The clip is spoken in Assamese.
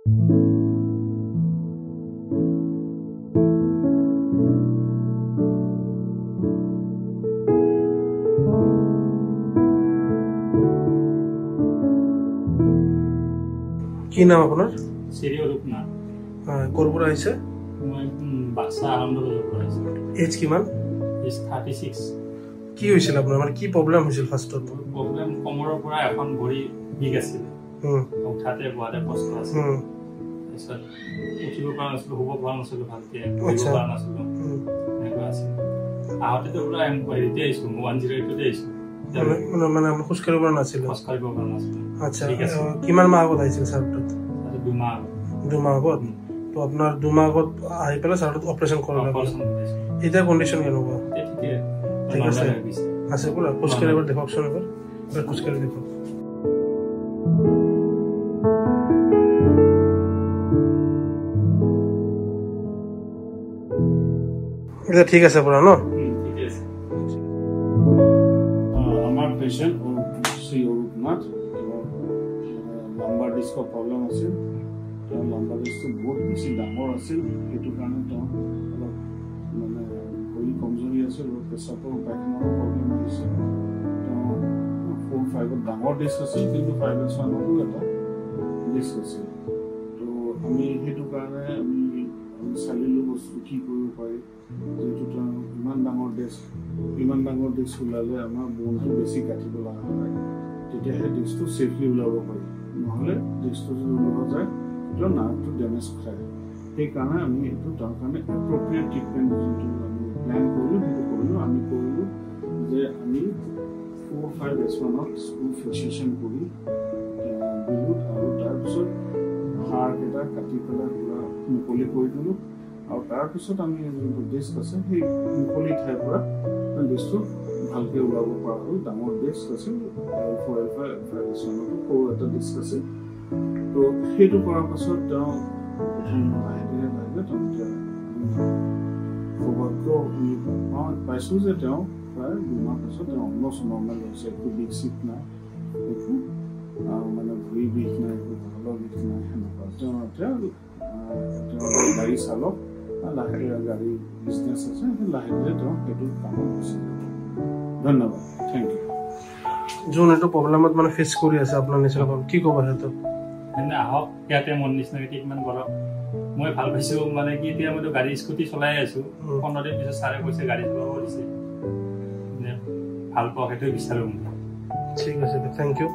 কি নাম আপোনাৰ? শ্ৰী অৰূপনাথ। ক'ৰ পৰা আহিছে? মই বাক্সা আনন্দবাজাৰ পৰা আহিছোঁ। এজ কিমান? এজ 36। কি হৈছিল আপোনাৰ, মানে কি প্ৰব্লেম হৈছিল ফাৰ্ষ্টত? প্ৰব্লেম কমৰৰ পৰা এখন ভৰি বিষ আছিল, উঠাতে বহাতে কষ্ট আছিল। তাৰপিছত উঠিব পৰা নাছিলোঁ, শুব পৰা নাছিলোঁ, ভালকৈ বহিব পৰা নাছিলোঁ, এনেকুৱা আছিল। আহোঁতেতো পুৰা হেৰিতে আহিছোঁ, 108তে আহিছোঁ। মানে খোজ কাঢ়িব পৰা নাছিলোঁ? খোজ কাঢ়িব পৰা নাছিলোঁ। আচ্ছা, কিমান মাহ আগত আহিছিল ছাৰ তাত? 2 মাহ আগত। 2 মাহ আগত? তো আপোনাৰ 2 মাহ আগত আহি পেলাই ছাৰ অপাৰেশ্যন কৰালে? এতিয়া কণ্ডিশ্যন কেনেকুৱা? ঠিক আছে, আছে পুৰা? খোজকাঢ়ি এবাৰ দেখুৱাওকচোন, এবাৰ খোজকাঢ়ি দেখুৱাওক। এতিয়া ঠিক আছে পুৰা ন? আমাৰ পেচেণ্ট শ্ৰী অৰূপনাথ, লাম্বাৰ ডিস্কৰ প্ৰব্লেম আছিল। তেওঁ লাম্বাৰ ডিস্কটো বহুত বেছি ডাঙৰ আছিল, সেইটো কাৰণে তেওঁ অলপ মানে ভৰি কমজুৰি আছিল আৰু পেচাবৰ পায়খানাৰো প্ৰব্লেম হৈছিল। তেওঁ 4-5ত ডাঙৰ ডিস্ক আছিল, কিন্তু 5S1তো এটা ডিস্ক আছিল। তো আমি সেইটো কাৰণে আমি চালিলোঁ বস্তু কি কৰিব পাৰি, যিহেতু তেওঁ ইমান ডাঙৰ ডিস্ক ওলালে আমাৰ বোনটো বেছি কাটিব লগা হয়, তেতিয়াহে ডিস্কটো ছেফলি ওলাব পাৰি। নহ'লে ডিস্কটো যদি ওলোৱা যায় তেতিয়া নাৰ্ভটো ডেমেজ খায়। সেইকাৰণে আমি এইটো তাৰ কাৰণে এপ্ৰপ্ৰিয়েট ট্ৰিটমেণ্ট যিটো আমি প্লেন কৰিলোঁ সেইটো কৰিলোঁ। আমি কৰিলোঁ যে আমি 4-5S1ত স্ক্ৰু ফিক্সেশ্যন কৰি দিলোঁ, আৰু তাৰপিছত হাড়কেইটা কাটি পেলাই পূৰা মুকলি কৰি দিলোঁ। আৰু তাৰপিছত আমি যোনটো ডিস্ক আছে সেই মুকলি ঠাইৰ পৰা ডিস্কটো ভালকৈ ওলাব পৰা হ'ল। ডাঙৰ ডিস্ক আছিল, L4-L5S1তো সৰু এটা ডিস্ক আছিল। তো সেইটো কৰাৰ পাছত তেওঁ প্ৰথম লাহে ধীৰে সৌভাগ্য পাইছোঁ যে তেওঁ প্ৰায় 2 মাহ পাছত তেওঁ অলমষ্ট নৰ্মেল হৈছে। একো বিষ চিষ নাই, একো মানে ভৰি বিষ নাই, একো ভালৰ বিষ নাই, সেনেকুৱা। তেওঁ গাড়ী চালক, লাহে গাড়ী বিজনেছ আছে, লাহে ধীৰে তেওঁ সেইটো কামত গুচি যাব। ধন্যবাদ, থেংক ইউ। যোন এইটো প্ৰব্লেমত মানে ফেচ কৰি আছে আপোনাৰ নিচিনা, কি ক'ব সিহঁতক? আহক ইয়াতে মোৰ নিচিনাকৈ ট্ৰিটমেণ্ট কৰক। মই ভাল পাইছোঁ, মানে কি এতিয়া মইতো গাড়ী স্কুটি চলাই আছোঁ, 15 দিন পিছত ছাৰে কৈছে গাড়ী চলাব দিছে, ভাল পাওঁ, সেইটোৱে বিচাৰোঁ। ঠিক আছে, থেংক ইউ।